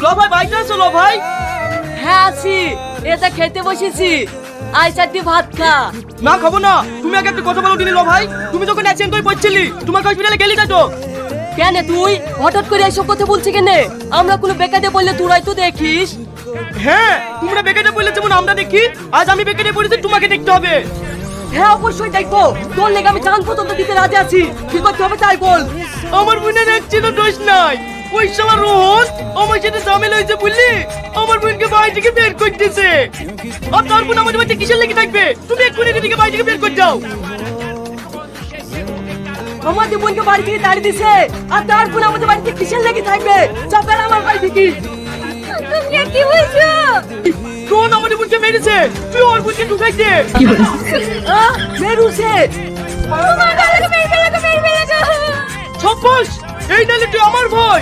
লো ভাই বাইকে আছো লো ভাই। হ্যাঁ আছি, এটা খেতে বসেছি, আই চারটি ভাত খা। না খাবো না, তুমি আগে একটা কথা বলো দিনি লো ভাই। তুমি যখন অ্যাক্সিডেন্ট করে পড়ছিলি তোমার হসপিটালে গেলি তো? কেন তুই হঠাৎ করে এইসব কথা বলছি কেন? আমরা কোনো বেকারে বললে তোরাই তো দেখিস। হ্যাঁ তোমরা বেকারে পড়লে যেমন আমরা দেখি, আজ আমি বেকারে পড়েছি তোমাকে দেখতে হবে। হ্যাঁ অবশ্যই দেখবো, তোর লেগে আমি জান পর্যন্ত দিতে রাজি আছি। কি করতে হবে তাই বল। আমার বোনের একচিনো দোষ নাই, ওই সময় রোহন আমার সাথে ঝামেলা হয়েছে বললি আমার বোনকে বাড়ি থেকে বের করে দিয়েছে। আর তার বোন আমাদের বাড়িতে কিসের লেগে থাকবে? তুমি এক্ষুনি এদিকে বাড়ি থেকে বের করে যাও। আমাদের বোনকে বাড়ি থেকে তাড়িয়ে দিছে, আর তার বোন আমাদের বাড়িতে কিসের লেগে থাকবে? চাপের আমার বাড়ি থেকে। তুমি কি বলছো? রোহন আমাদের বোনকে মেরেছে, তুই ওর বোনকে ঢুকাই দে। মেরুছে। তোমার মেরে ফেলো। সব্বাস, এই নালে তুই আমার ভাই।